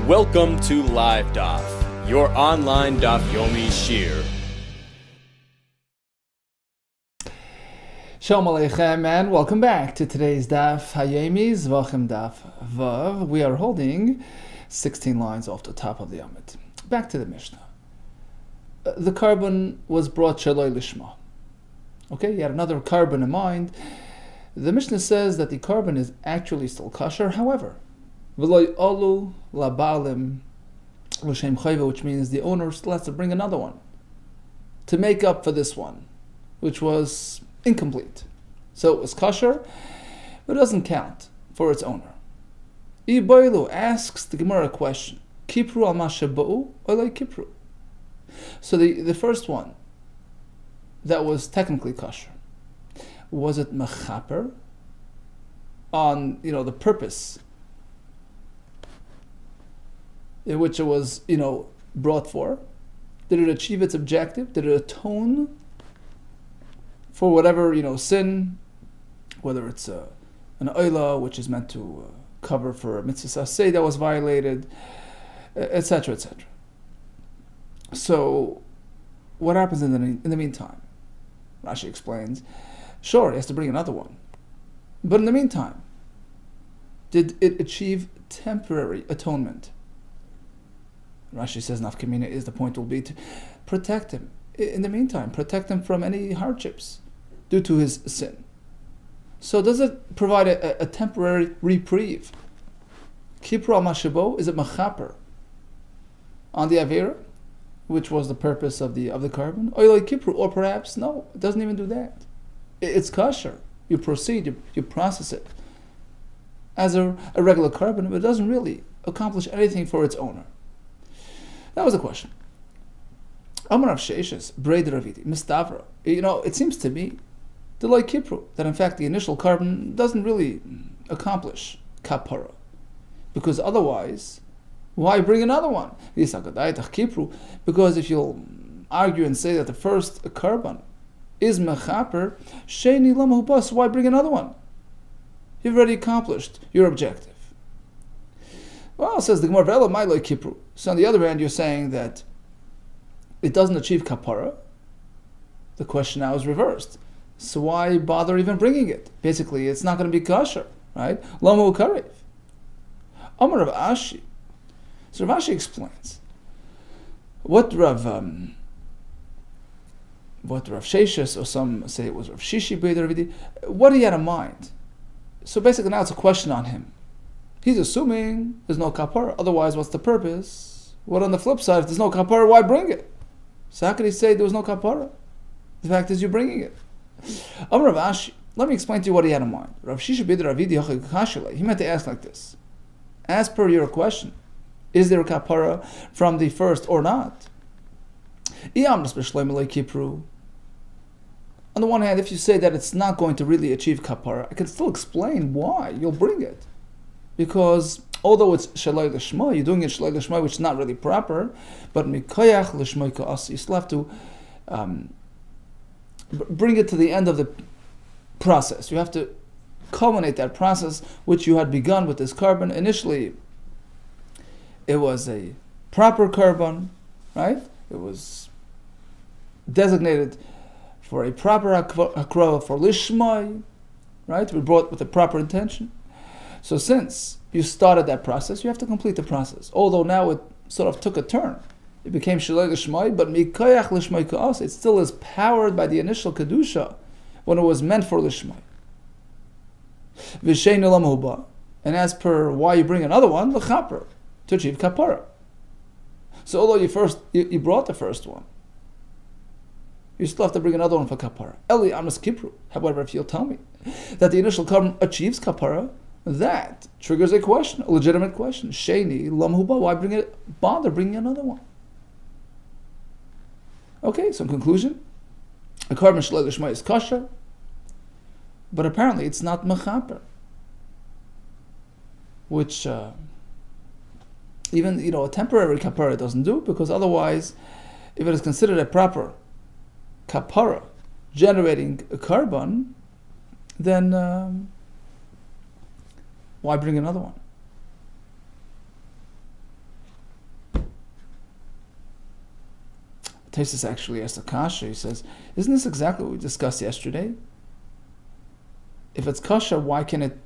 Welcome to LiveDaf, your online Daf Yomi Shir. Shalom Aleichem and welcome back to today's Daf Hayomi Zevachim Daf Vav. We are holding 16 lines off the top of the Amid. Back to the Mishnah. The carbon was brought Shaloi Lishma. Okay, you had another carbon in mind. The Mishnah says that the carbon is actually still kosher, however, V'loi olu labalim l'shem chayva, which means the owner still has to bring another one to make up for this one, which was incomplete. So it was kosher, but it doesn't count for its owner. Iboilu asks the Gemara a question: Kipru al mashaba'u olay kipru. So the first one that was technically kosher, was it mechaper on the purpose in which it was brought for? Did it achieve its objective? Did it atone for whatever sin, whether it's an oila which is meant to cover for a mitzvah aseh that was violated, etc., etc. So what happens in the meantime? Rashi explains, sure, he has to bring another one, but in the meantime, did it achieve temporary atonement? Rashi says nafkamina is, the point will be to protect him. In the meantime, protect him from any hardships due to his sin. So does it provide a temporary reprieve? Kipru al mashabo, is it machaper on the avera, which was the purpose of the carbon? Or like kipru, or perhaps no, it doesn't even do that. It's kosher. You proceed, you process it as a regular carbon, but it doesn't really accomplish anything for its owner. That was the question. Amar Rav Sheishes, Brei Ravidi, Mistavra. It seems to me, the like Kipru, that in fact the initial carbon doesn't really accomplish kapara, because otherwise, why bring another one? Because if you'll argue and say that the first carbon is mechaper, sheni lama hubas, why bring another one? You've already accomplished your objective. Well, says the Gemara, Vela my like Kipru. So on the other hand, you're saying that it doesn't achieve kapara. The question now is reversed. So why bother even bringing it? Basically, it's not going to be kosher, right? Lamu karev. Amar Rav Ashi. So Rav Ashi explains what Rav Sheishes, or some say it was Rav Shishi B'Ravidi, what he had in mind. So basically now it's a question on him. He's assuming there's no kapara, otherwise what's the purpose? What on the flip side, if there's no kapara, why bring it? So how could he say there was no kapara? The fact is you're bringing it. Rav Ashi, let me explain to you what he had in mind. Rav Shisha Bid Ravidi, he meant to ask like this: as per your question, is there a kapara from the first or not? On the one hand, if you say that it's not going to really achieve kapara, I can still explain why you'll bring it. Because although it's shalai l'shma, you're doing it shalai l'shma, which is not really proper, but mikoyach l'shma ka'as, you still have to bring it to the end of the process. You have to culminate that process which you had begun with this carbon. Initially, it was a proper carbon, right? It was designated for a proper hakra, for lishma, right? We brought with a proper intention. So since you started that process, you have to complete the process. Although now it sort of took a turn. It became shalai l'shmai, but mikayach l'shmai ka'as, it still is powered by the initial kedusha when it was meant for l'shmai. V'shein olam huba. And as per why you bring another one, l'chaper, to achieve kapara. So although you brought the first one, you still have to bring another one for kapara. Eli amas kipru. However, if you'll tell me that the initial carbon achieves kapara, that triggers a question, a legitimate question. Sheni, lam huba, why bother bringing another one? Okay, so in conclusion, a carbon shalai l'shma is kosher, but apparently it's not mechaper, which even a temporary kapara doesn't do, because otherwise, if it is considered a proper kapara generating a carbon, then why bring another one? Tesis actually asked a kasha. He says, isn't this exactly what we discussed yesterday? If it's kasha, why can it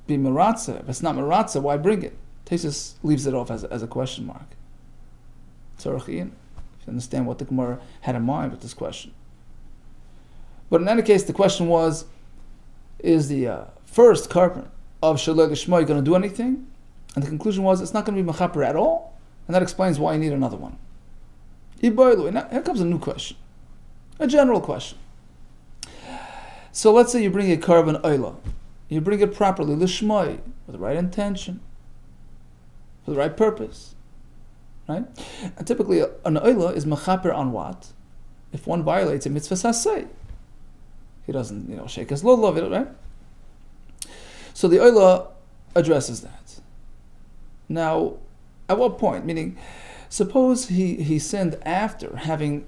be meratza? If it's not meratza, why bring it? Tesis leaves it off as a question mark. Tzorchiin, if you understand what the Gemara had in mind with this question. But in any case, the question was, is the first carbon of Shaloi Lishma going to do anything? And the conclusion was, it's not going to be mechaper at all. And that explains why you need another one. Now, here comes a new question. A general question. So let's say you bring a carbon oila. You bring it properly, lishmai, with the right intention, for the right purpose. Right? And typically, an oila is mechaper on what? If one violates a mitzvah saseh. He doesn't, shake his lulav, right? So the oila addresses that. Now, at what point? Meaning, suppose he sinned after having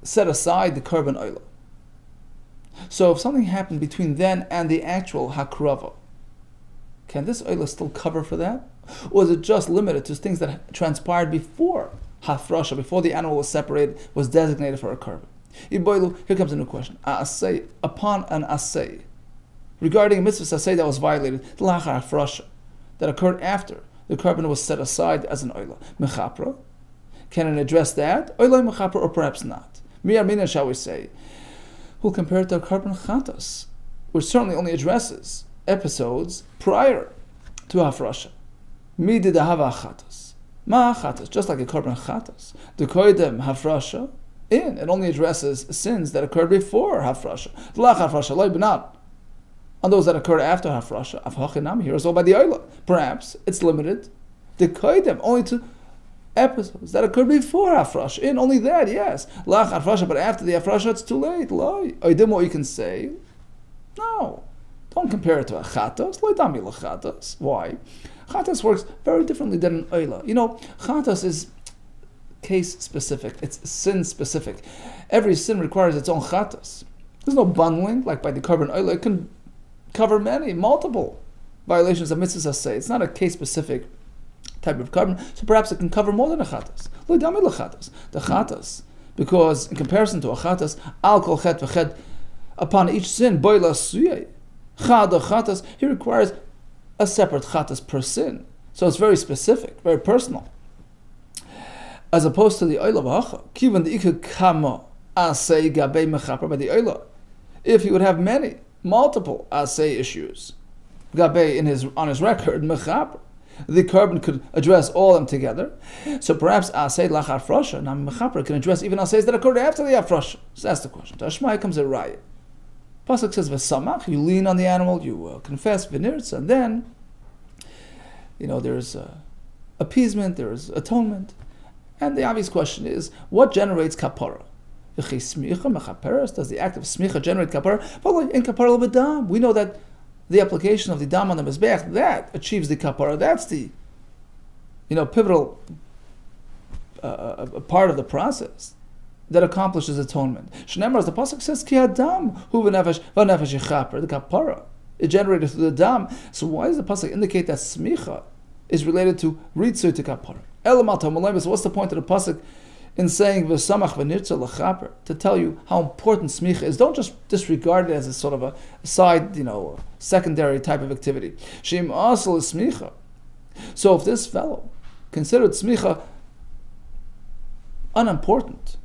set aside the carbon oila. So if something happened between then and the actual hakrava, can this oila still cover for that? Or is it just limited to things that transpired before hafrasha, before the animal was separated, was designated for a carbon? Here comes a new question. Upon an asay, regarding a mitzvah asay that was violated, that occurred after the carbon was set aside as an oila, mechapra, can it address that? Oila mechapra, or perhaps not? Miyar shall we say? We'll compare it to a carbon chatas, which certainly only addresses episodes prior to hafrasha. Mi did hava chatas, ma chatas, just like a carbon chatas. The koidem hafrasha. It only addresses sins that occurred before hafrasha. L'ach hafrasha, loy benat. On those that occurred after hafrasha, afhachinami, here is all by the oila. Perhaps it's limited, the koidem, only to episodes that occurred before hafrasha. Only that, yes. L'ach hafrasha, but after the hafrasha, it's too late. Loy. Oidim, what you can say? No. Don't compare it to a chatas. Loy dami l'chatas. Why? Chatas works very differently than an oila. Chatas is case specific, it's sin specific. Every sin requires its own chatas. There's no bundling like by the carbon oil. It can cover multiple violations of mitzvahs asay. It's not a case specific type of carbon, so perhaps it can cover more than a chatas. The chatas, because in comparison to a chatas, al kol chet v'chet, upon each sin, boila suyay, chad or chatas, he requires a separate chatas per sin. So it's very specific, very personal. As opposed to the oila v'hacha, kivan the ikha kama asay gabei mechaper by the oila. If he would have multiple asay issues, gabei on his record mechaper, the carbon could address all of them together. So perhaps asay lach hafrasha, now mechaper can address even asays that occurred after the hafrasha. So that's the question. To Ashmai comes a raya. Pasuk says v'samach, you lean on the animal, you confess v'nirtz, and then there's appeasement, there's atonement. And the obvious question is, what generates kapara? Does the act of smicha generate kapara? In kapara l'b'dam, we know that the application of the dam on the mizbeach, that achieves the kapara. That's the pivotal part of the process that accomplishes atonement. Shneimar, as the pasuk says, ki hadam hu v'nefesh yichaper, the kapara. It generated through the dam. So why does the pasuk indicate that smicha is related to ritzui to kapara? So what's the point of the pasuk in saying v'samach v'nirtza l'chaper, to tell you how important smicha is? Don't just disregard it as a sort of a side, secondary type of activity. Shim asal is smicha. So if this fellow considered smicha unimportant,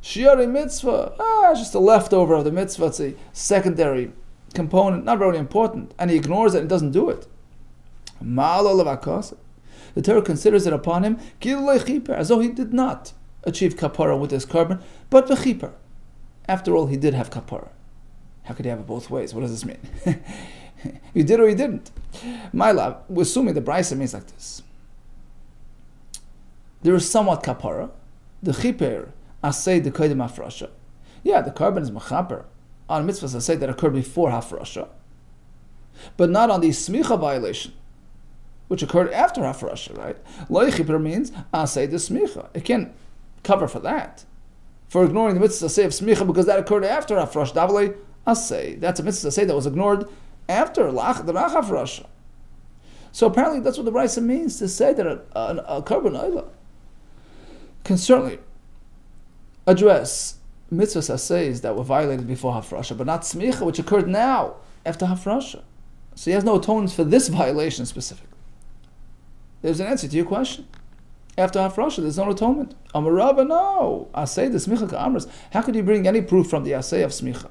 shiari mitzvah, just a leftover of the mitzvah, it's a secondary component, not very important, and he ignores it and doesn't do it. The Torah considers it upon him as though he did not achieve kapara with this carbon, but v'chiper. After all, he did have kapara. How could he have it both ways? What does this mean? You did or you didn't. My love, we're assuming the brisa means like this. There is somewhat kapara. The chiper asay the koydem hafrasha. Yeah, the carbon is mechaper on mitzvahs asay that occurred before hafrasha, but not on the smicha violation, which occurred after hafrasha, right? Lo yichiper means asay the smicha. It can't cover for that, for ignoring the mitzvah asay of smicha, because that occurred after hafrasha. Davlei asay. That's a mitzvah asay that was ignored after the lach hafrasha. So apparently that's what the brisa means, to say that a carbon oila can certainly address mitzvahs assays that were violated before hafrasha, but not smicha, which occurred now after hafrasha. So he has no atonement for this violation specifically. There's an answer to your question. After hafrasha, there's no atonement. Amar Rabba, no. Assay the smicha ka'amras. How could you bring any proof from the assay of smicha?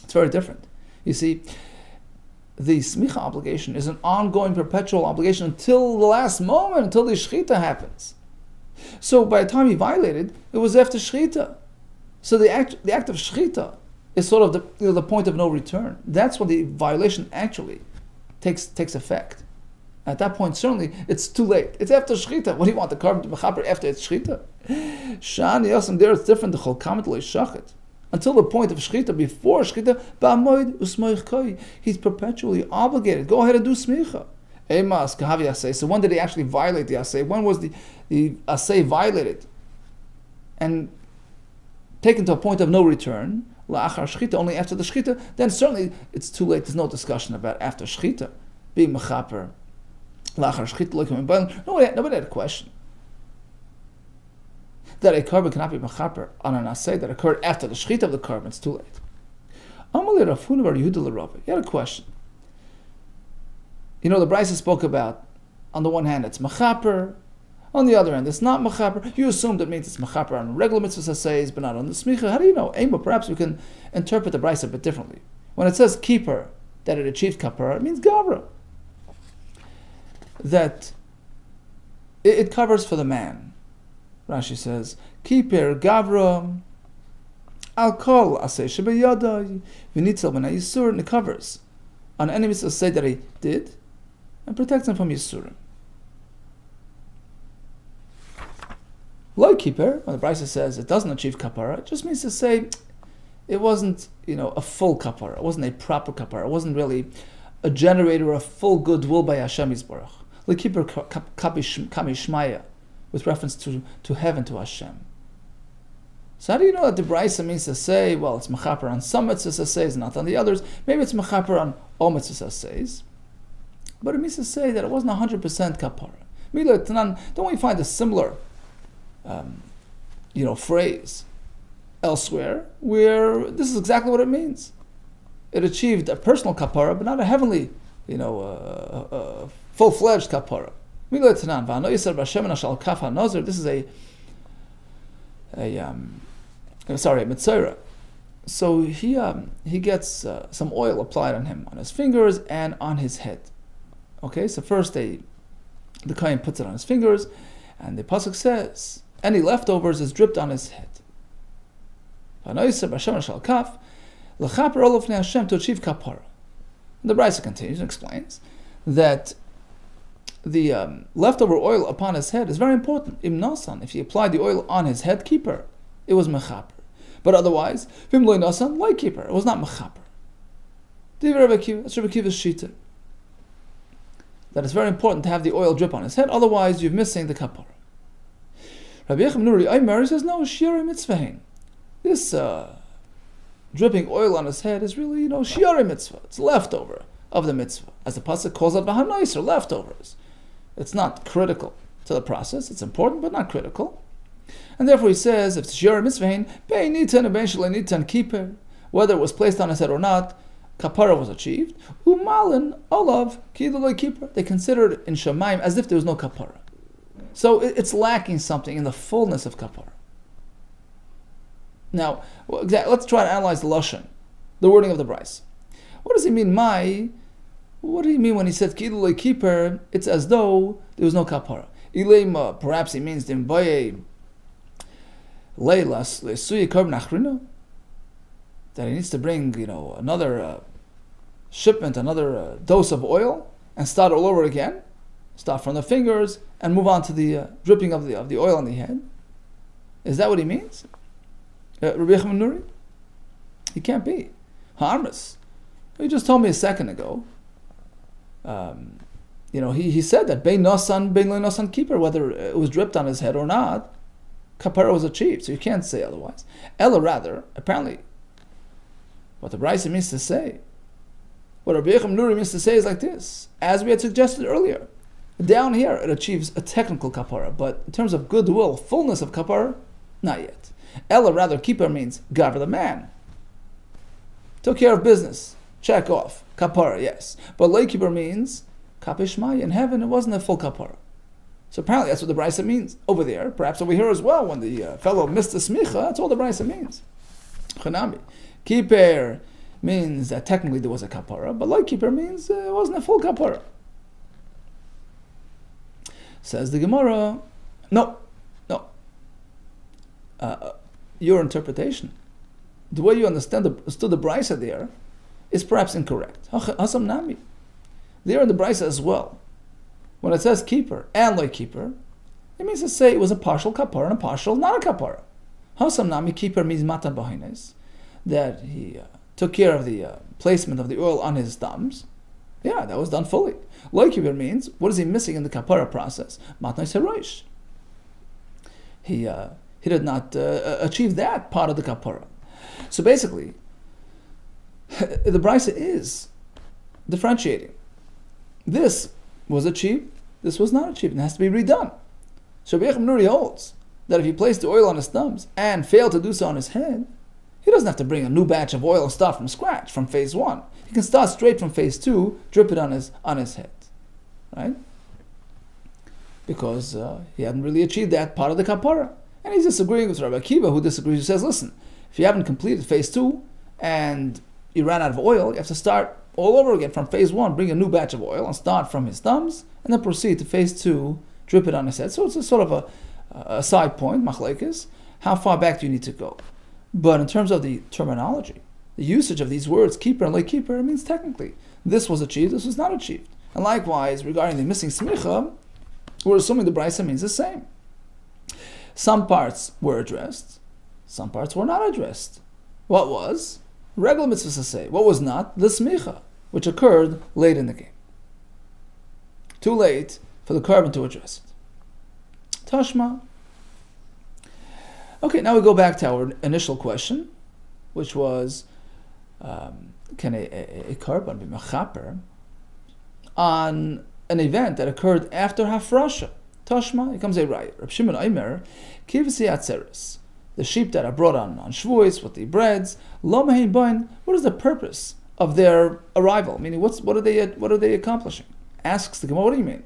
It's very different. You see, the smicha obligation is an ongoing, perpetual obligation until the last moment, until the shechita happens. So by the time he violated, it was after shechita. So the act of shechita is sort of the point of no return. That's when the violation actually takes effect. At that point, certainly, it's too late. It's after shechita. What do you want, the carbon to mechaper after it's shechita? Shani yasam, there it's different. The chol kamet lo yishachet. Until the point of shechita, before shechita, ba'amoid usmoich koi. He's perpetually obligated. Go ahead and do smicha. Emas kahavi asay. So when did he actually violate the asay? When was the asay violated and taken to a point of no return? La'achar shechita, only after the shechita. Then certainly it's too late. There's no discussion about after shechita being mechaper. La'achar shechita loikum imbalim. Nobody had a question that a carbon cannot be mechaper on an asay that occurred after the shechita of the carbon. It's too late. Amalei Rafuna bar Yehuda l'Rabbi. He had a question. You know, the Brisa spoke about, on the one hand, it's mechaper. On the other hand, it's not mechaper. You assume that means it's mechaper on regular mitzvahs assays, but not on the smicha. How do you know? Perhaps we can interpret the Brisa a bit differently. When it says keeper, that it achieved kapara, it means gavra. That it covers for the man. Rashi says, Kiper Gavra Al-Kol Asay Shebeyadai V'nitzel B'nai Yisur, and it covers on any mitzvah say that he did and protects him from Yisurim. Like Kiper, when the Brisa says it doesn't achieve kapara, it just means to say it wasn't, a full kapara, it wasn't a proper kapara, it wasn't really a generator of full goodwill by Hashem Yisborach. Like Kiper Kamishmaya, with reference to heaven, to Hashem. So how do you know that the Brisa means to say, well, it's mechaper on some mitzvahs assays, not on the others? Maybe it's mechaper on all mitzvahs assays, but it means to say that it wasn't 100% kapara. Don't we find a similar, phrase elsewhere where this is exactly what it means? It achieved a personal kapara, but not a heavenly, full-fledged kapara. This is a mitzvah. So he gets some oil applied on him, on his fingers and on his head. Okay, so first the kohen puts it on his fingers, and the pasuk says any leftovers is dripped on his head. To achieve kapara. The Brisa continues and explains that the leftover oil upon his head is very important. Im nasan, if he applied the oil on his head, keeper, it was mechaper. But otherwise, vim loy nasan, like keeper, it was not mechaper. That's Rabbi Akiva's shita. That it's very important to have the oil drip on his head, otherwise you're missing the kapara. Rabbi Yechim Nuri Aymer says, no, shiuri mitzvahin. This dripping oil on his head is really, shiuri mitzvah. It's leftover of the mitzvah. As the pasuk calls it, v'hanais, are leftovers. It's not critical to the process. It's important, but not critical. And therefore he says, if it's shiur mitzvahin, bei nitan and bei shalei nitan kiper, whether it was placed on his head or not, kapara was achieved. Umalin olav kilulei kiper. They considered it in Shemaim as if there was no kapara. So it's lacking something in the fullness of kapara. Now, let's try to analyze the lashon, the wording of the Brisa. What does he mean, What do you mean when he said kilulei kiper? It's as though there was no kapara. Ilema, perhaps he means dimbaye leilas lesuyi korban achrina, that he needs to bring, another shipment, another dose of oil, and start all over again. Start from the fingers and move on to the dripping of the oil on the head. Is that what he means? Rabbi Yechim Nuri? He can't be. Harmless. He just told me a second ago. He said that bein nasan, bein lo nasan keeper, whether it was dripped on his head or not, kapara was achieved. So you can't say otherwise. Ella, rather, apparently, what the Brisa means to say, what Rabbi Yechim Nuri means to say is like this, as we had suggested earlier. Down here, it achieves a technical kapara, but in terms of goodwill, fullness of kapara, not yet. Ella, rather, keeper means gaver, the man. Took care of business. Check off. Kapara, yes. But lay keeper means kapishmai. In heaven, it wasn't a full kapara. So apparently that's what the Brisa means over there. Perhaps over here as well, when the fellow missed the smicha, that's all the Brisa means. Chanami. Keeper means that technically there was a kapara, but lay keeper means it wasn't a full kapara. Says the Gemara, no. Your interpretation, the way you understood the Brisa there, is perhaps incorrect. Hasam nami. There in the Brisa as well, when it says keeper and like keeper, it means to say it was a partial kapara and a partial not a kapara. Hasam nami, keeper means matan b'hines, that he took care of the placement of the oil on his thumbs. Yeah, that was done fully. Like keeper means, what is he missing in the kapara process? Matan seroish. He did not achieve that part of the kapara. So basically, the Brisa is differentiating. This was achieved, this was not achieved, and it has to be redone. So Rabbi Yechim Nuri holds that if he placed the oil on his thumbs and failed to do so on his head, he doesn't have to bring a new batch of oil and start from scratch, from phase 1. He can start straight from phase 2, drip it on his head. Right? Because he hadn't really achieved that part of the kapara. And he's disagreeing with Rabbi Akiva, who disagrees, who says, listen, if you haven't completed phase 2 and you ran out of oil, you have to start all over again from phase 1, bring a new batch of oil and start from his thumbs, and then proceed to phase 2, drip it on his head. So it's a sort of a side point, machlekes. How far back do you need to go? But in terms of the terminology, the usage of these words, keeper and lay keeper, it means technically, this was achieved, this was not achieved. And likewise, regarding the missing smicha, we're assuming the Brisa means the same. Some parts were addressed, some parts were not addressed. What was? Regular mitzvahs to say. What was not? The smicha, which occurred late in the game. Too late for the carbon to address it. Tashma. Okay, now we go back to our initial question, which was, can a carbon be mechaper on an event that occurred after hafrasha? Tashma, here comes a riot. Reb Shimon Omer, kivsi atzeres, the sheep that are brought on Shavuos with the breads. Lo mehein boin. What is the purpose of their arrival? Meaning, what are they accomplishing? Asks the Gemara. What do you mean?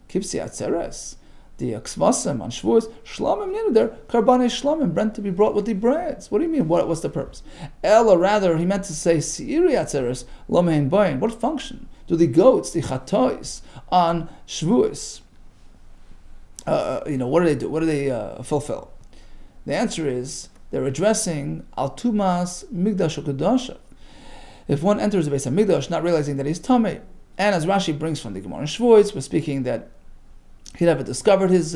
Kivsi atzeres, the ksvasim on Shavuos. Shlamim ninu, they're karbanei shlamim, meant to be brought with the breads. What do you mean? What's the purpose? Ella, rather, he meant to say seiri atzeres lo mehein boin. What function do the goats, the chatois on Shavuos? What do they do? What do they fulfill? The answer is they're addressing al tumas migdash ukadasha. If one enters the Beis Hamikdash not realizing that he's tamei, and as Rashi brings from the Gemara in Shavuos, we're speaking that he never discovered his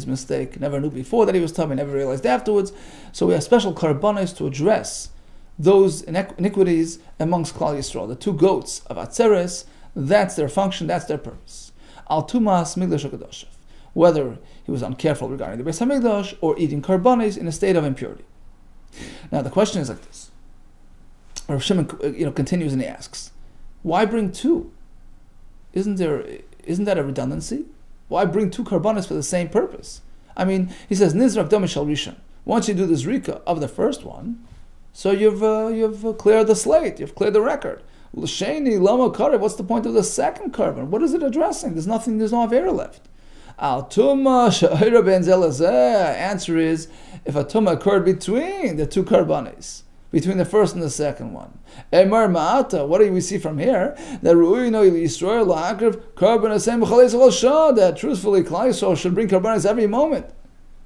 mistake, never knew before that he was tamei, never realized afterwards. So we have special karbanos to address those iniquities amongst Klal Yisrael. The two goats of Atzeres, that's their function, that's their purpose. Al tumas migdash ukadasha. Whether he was uncareful regarding the Beis Hamikdash or eating karbanes in a state of impurity. Now the question is like this. Rav Shimon continues and he asks, why bring two? Isn't that a redundancy? Why bring two karbanes for the same purpose? I mean, he says nizrak dam shel rishon. Once you do the zrika of the first one, so you've cleared the slate, you've cleared the record. L'sheni lama karev. What's the point of the second carbon? What is it addressing? There's no avera left. Al tuma sha'ira ben zelazeh. Answer is, if a tuma occurred between the two karbanes, between the first and the second one. Emar ma'ata. What do we see from here? That ru'ino yisrael la'akrav karban asem b'chalei zol shah. That truthfully, Klal Yisrael should bring karbanes every moment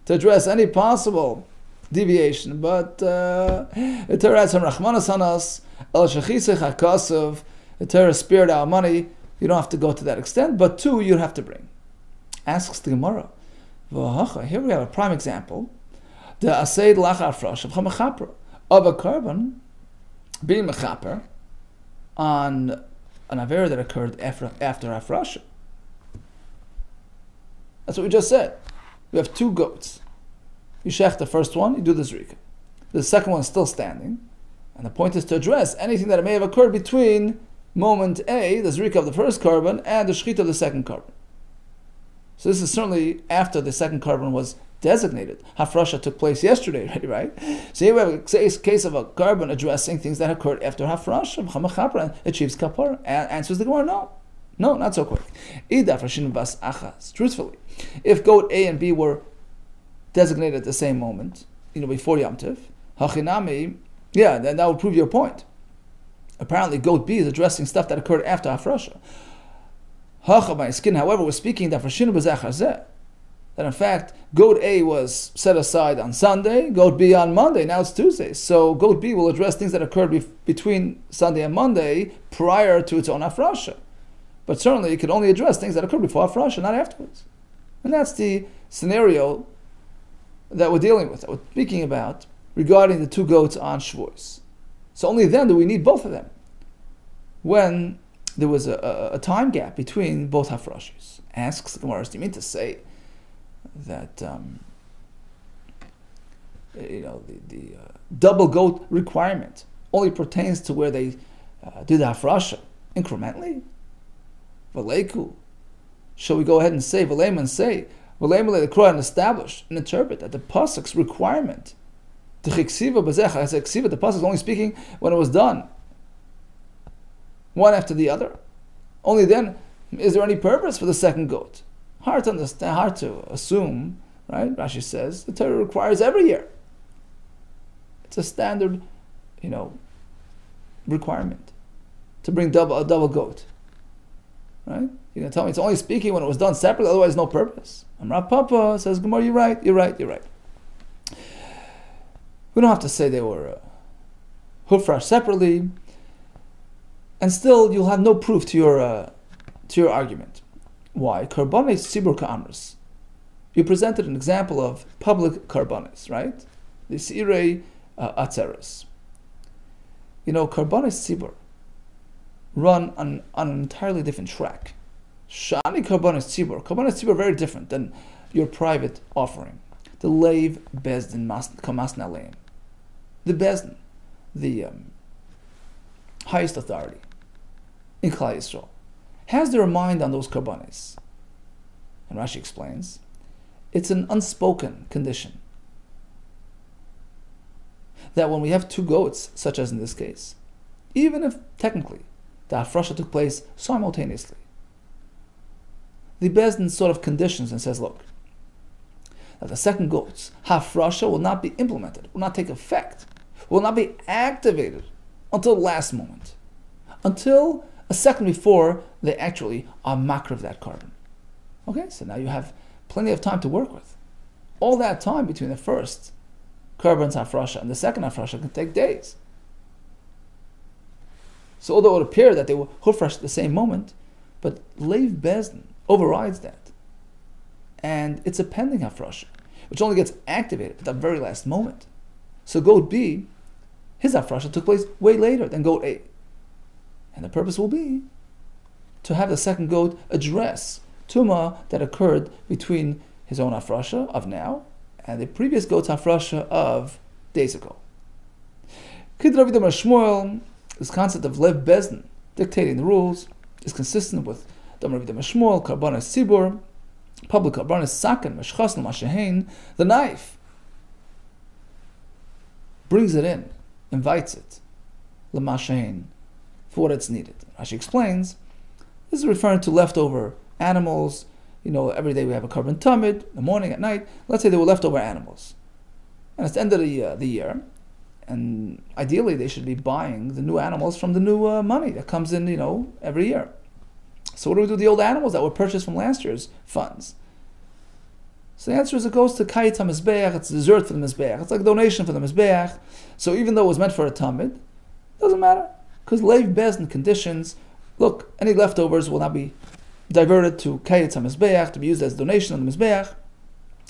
to address any possible deviation. But the Torah has some rachmanas on us. El shechisech hakasav. The Torah spared our money. You don't have to go to that extent, but two you'd have to bring. Asks the Gemara. Here we have a prime example. The aseid lachar frash of chamechaper, of a carbon being mechaper on an avera that occurred after hafrasha. That's what we just said. We have two goats. You shech the first one, you do the zrika. The second one is still standing, and the point is to address anything that may have occurred between moment A, the zrika of the first carbon, and the shechita of the second carbon. So this is certainly after the second carbon was designated. Hafrasha took place yesterday already, right? So here we have a case of a carbon addressing things that occurred after Hafrasha. Achieves kapara. Answers the Gemara, no. No, not so quick. Truthfully, if goat A and B were designated at the same moment, before Yom Tov, hachinami, then that would prove your point. Apparently, goat B is addressing stuff that occurred after Hafrasha. However, we're speaking that in fact, goat A was set aside on Sunday, goat B on Monday, now it's Tuesday. So goat B will address things that occurred between Sunday and Monday prior to its own Hafrasha. But certainly it could only address things that occurred before Hafrasha, not afterwards. And that's the scenario that we're dealing with, that we're speaking about regarding the two goats on Shavuos. So only then do we need both of them, when there was a time gap between both Hafrashas. Asks the Gemara, do you mean to say that the double goat requirement only pertains to where they do the Hafrasha incrementally? V'leiku. Shall we go ahead and say, V'leim and say, V'leim the Quran establish and interpret that the pasuk's requirement, the pasuk is only speaking when it was done one after the other. Only then is there any purpose for the second goat. Hard to understand, hard to assume, right? Rashi says the Torah requires every year. It's a standard, requirement to bring a double goat. Right? You're going to tell me it's only speaking when it was done separately, otherwise no purpose. Amrav Papa says, Gemara, you're right. We don't have to say they were hufrash separately, and still you'll have no proof to your argument. Why? Karbanes tzibur ka'amris. You presented an example of public karbanes, right? The sirei atzeres. Karbanes tzibur run on an entirely different track. Shani karbanes tzibur are very different than your private offering. The leiv bezdin kamas naleim. The bezdin, the highest authority in Klal Yisrael, has their mind on those karbanes. And Rashi explains, it's an unspoken condition that when we have two goats, such as in this case, even if technically the Hafrasha took place simultaneously, the Bezdin sort of conditions and says, look, that the second goat's Hafrasha will not be implemented, will not take effect, will not be activated until the last moment, until a second before they actually are makar of that carbon. Okay, so now you have plenty of time to work with. All that time between the first carbon's Hafrasha and the second Hafrasha can take days. So although it would appear that they were hufresh at the same moment, but Leiv Bezdin overrides that. And it's a pending Hafrasha, which only gets activated at the very last moment. So goat B, his Hafrasha took place way later than goat A. And the purpose will be to have the second goat address Tumah that occurred between his own Hafrasha of now and the previous goat's Hafrasha of days ago. Kid Rav Shmuel, this concept of Lev Bezdin dictating the rules is consistent with Dam Rav Shmuel, Karbanas Tzibur, public Karbanas Sakan, Meshchasn, Mashehain. The knife brings it in, invites it, L'Mashehain, for what it's needed. Rashi explains, this is referring to leftover animals. Every day we have a carbon tamid, in the morning, at night. Let's say they were leftover animals. And it's the end of the year. And ideally they should be buying the new animals from the new money that comes in, every year. So what do we do with the old animals that were purchased from last year's funds? So the answer is it goes to Kayit HaMizbeach, it's dessert for the Mizbeach. It's like a donation for the Mizbeach. So even though it was meant for a tamid, it doesn't matter. Because Leiv Bezdin conditions, look, any leftovers will not be diverted to Kayit HaMizbeach to be used as donation on the Mizbeach.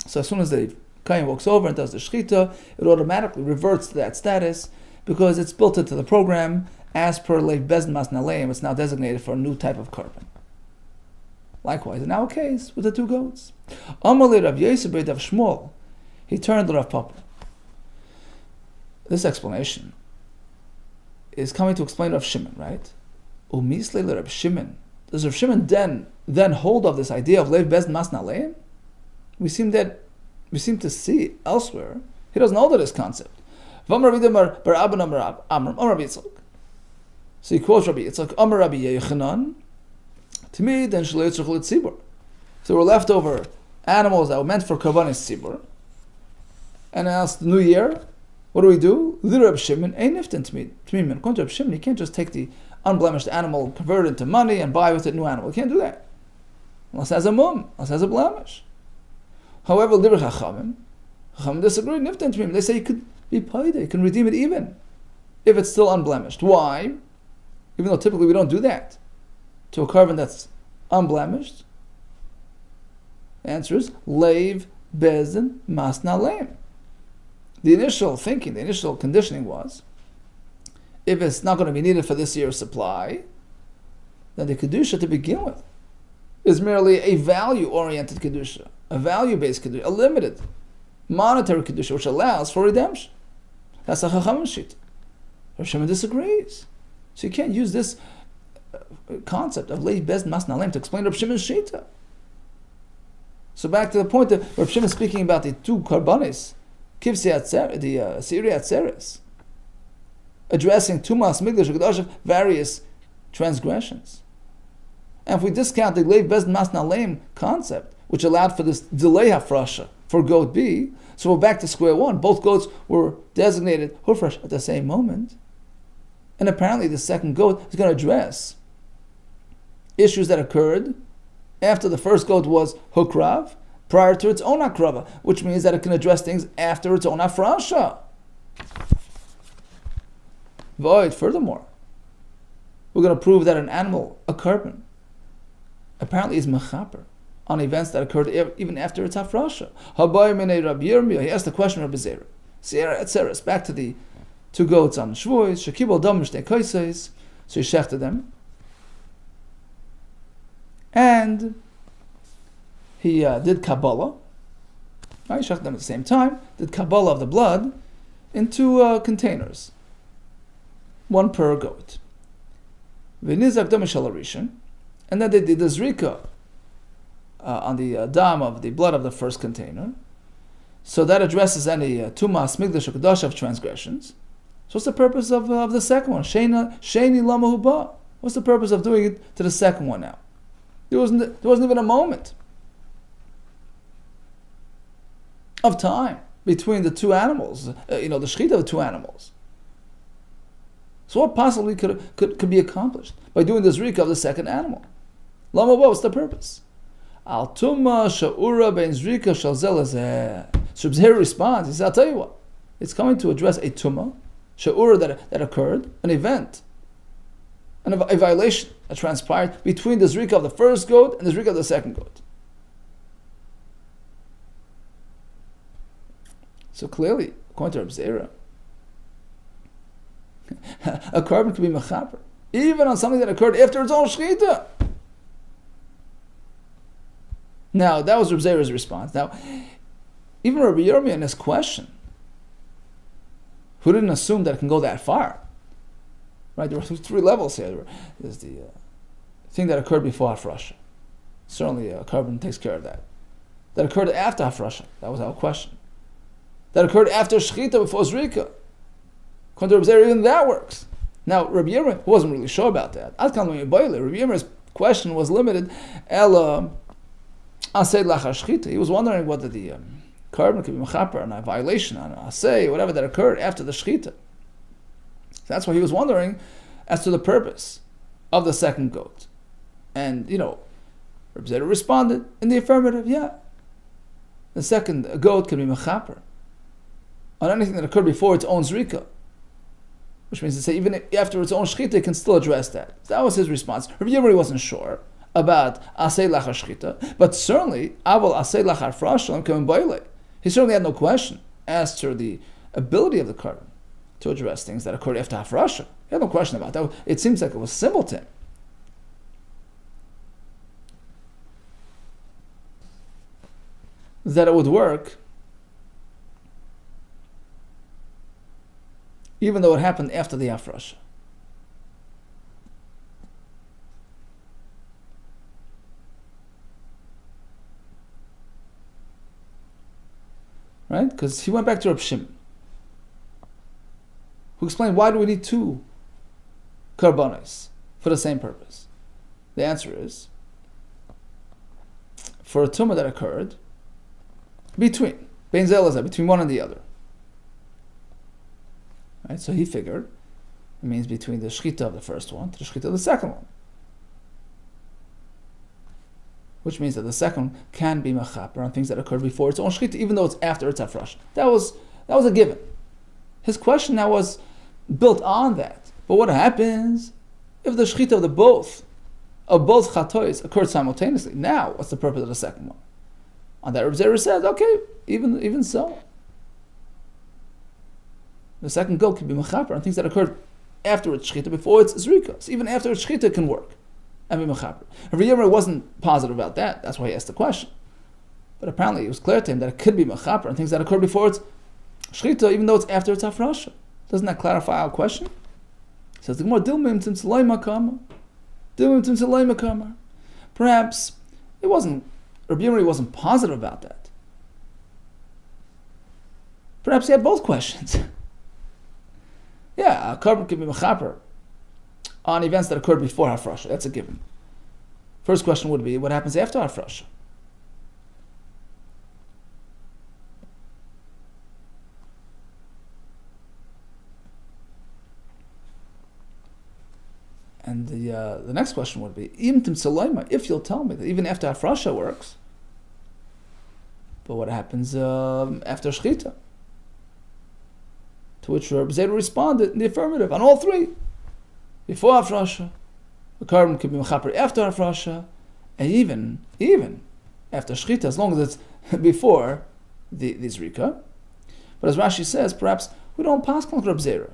So as soon as the Kayin walks over and does the Shechita, it automatically reverts to that status because it's built into the program as per Leiv Bezdin Mas Naleim. It's now designated for a new type of carbon. Likewise, in our case, with the two goats. Amalei Rav Yosef Beit Rav Shmuel, he turned to Rav Papa. This explanation is coming to explain Rav Shimon, right? Umislei Rav Shimon. Does Rav Shimon then hold of this idea of Leiv Bezdin Mas Naleim? We seem that we seem to see elsewhere, he doesn't hold to this concept. So he quotes Rabbi Yitzchak, Amar Rabbi Yechanan, Timid and Shelo Yitzchak L'Tzibur. So we're leftover animals that were meant for Karbanis Tzibur. And now it's the new year. What do? L'Rab Shimon, ein niftin Timid. According to Rab Shimon, you can't just take the unblemished animal, convert it into money, and buy with it a new animal. You can't do that. Unless it has a mum, unless it has a blemish. However, L'Rab Chachamim disagree, niftin Timid. They say you could be paid, you can redeem it even if it's still unblemished. Why? Even though typically we don't do that to a carbon that's unblemished. The answer is leiv bezin masna leim. The initial thinking, the initial conditioning was, if it's not going to be needed for this year's supply, then the kedusha to begin with is merely a value-oriented kedusha, a value-based kedusha, a limited monetary kedusha which allows for redemption. That's a chachamim shita. Rav Shimon disagrees. So you can't use this concept of leiv bezin masna leim to explain Rav Shimon's shita. So back to the point that Rav Shimon is speaking about the two karbanis, kivsi atzeres, the siri atzeres, addressing tumas migdash u'kedosh, various transgressions. And if we discount the leiv bezin masna leim concept, which allowed for this delay hafrasha for goat B, so we're back to square one. Both goats were designated hufresh at the same moment, and apparently the second goat is going to address issues that occurred after the first goat was hukrav, prior to its own akrava, which means that it can address things after its own afrasha. Void. Furthermore, we're going to prove that an animal, a carbon, apparently is mechaper on events that occurred even after its afrasha. He asked the question of Rabbi Zera. Sierra etzeres, back to the two goats on Shavuos, shekibol dam mishnei kaises, so he shechted them. And he did Kabbalah. He shechted them at the same time, did Kabbalah of the blood into containers, one per goat. V'nizak dam shel harishon, and then they did the zrika on the dam of the blood of the first container. So that addresses any tumas migdash or kedosh of transgressions. So what's the purpose of the second one? Sheni lama huba. What's the purpose of doing it to the second one now? There wasn't even a moment of time between the two animals, the shechita of the two animals. So what possibly could be accomplished by doing the zrika of the second animal? Lama huba, what's the purpose? Al tuma sha'ura ben zrika shal zelazeh. So Zera responds, he says, I'll tell you what, it's coming to address a tuma, sha'ura that occurred, an event, and a violation that transpired between the zrika of the first goat and the zrika of the second goat. So clearly, according to Zera, a carbon could be mechaper, even on something that occurred after its own shechita. Now, that was Reb Zera's response. Now, even Rabbi Yirmiyah in his question, who didn't assume that it can go that far, right? There were three levels here. There's the thing that occurred before Hafrasha. Certainly, a carbon takes care of that. That occurred after Hafrasha. That was our question. That occurred after Shechita before Zrika. According to Rabbi Zera, even that works. Now, Rabbi Yirmiyah wasn't really sure about that. Rabbi Yirmiyah's question was limited. He was wondering whether the carbon could be mechaper on a violation, on a asay, whatever that occurred after the shechita. That's why he was wondering as to the purpose of the second goat. And, Reb Zera responded in the affirmative, yeah. The second goat can be mechaper on anything that occurred before its own zrika. Which means to say, even after its own shechita, it can still address that. So that was his response. Rabbi Yirmiyah wasn't sure about asay lachar shechita, but certainly aval asay lachar frashal and baile. He certainly had no question as to the ability of the carbon to address things that occurred after hafrasha. He had no question about that. It seems like it was simple to him. That it would work, even though it happened after the hafrasha. right? Because he went back to Reb Shimon, who explained, why do we need 2 karbanos for the same purpose? The answer is, for a tumah that occurred between one and the other. Right? So he figured it means between the shchita of the first one to the shchita of the second one. Which means that the second can be mechaper on things that occurred before its own shchita, even though it's after its hafrasha. That was a given. His question now was built on that. But what happens if the shchita of both chatois occurred simultaneously? Now, what's the purpose of the second one? On that, Reb Zera says, okay, even so, the second goat can be mechaper on things that occurred after its shchita, before its zrika. So even after its shchita, it can work and be mechaper. Reb Zera wasn't positive about that. That's why he asked the question. But apparently, it was clear to him that it could be mechaper on things that occurred before its shchita, even though it's after its hafrasha. Doesn't that clarify our question? It says the Gemara, Dilmim tim tzalei makama. Dilmim tim tzalei makama. Perhaps it wasn't. Rabbi Yirmiyah wasn't positive about that. Perhaps he had both questions. Yeah, a carbon could be mechaper on events that occurred before hafrasha. That's a given. First question would be, what happens after hafrasha? And the next question would be, if you'll tell me that even after hafrasha works, but what happens after shchita? To which Reb Zera responded in the affirmative on all 3. Before hafrasha, the carbon could be mechaper after hafrasha, and even after shchita, as long as it's before the zrika. But as Rashi says, perhaps we don't pass like Reb Zera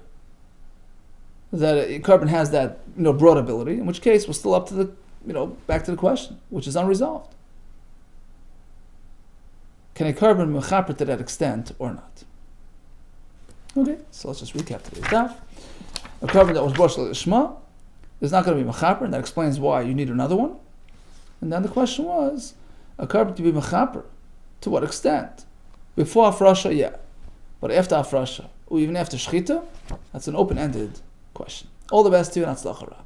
that a carbon has that broad ability, in which case we're still up to the back to the question, which is unresolved. Can a carbon be mechaper to that extent or not? Okay, so let's just recap today's daf. A carbon that was brought to the Shema is not going to be mechaper, and that explains why you need another one. And then the question was, a carbon to be mechaper, to what extent? Before hafrasha, yeah. But after hafrasha, or even after shchita, that's an open-ended question. All the best to you, and Hatzlacha Rav.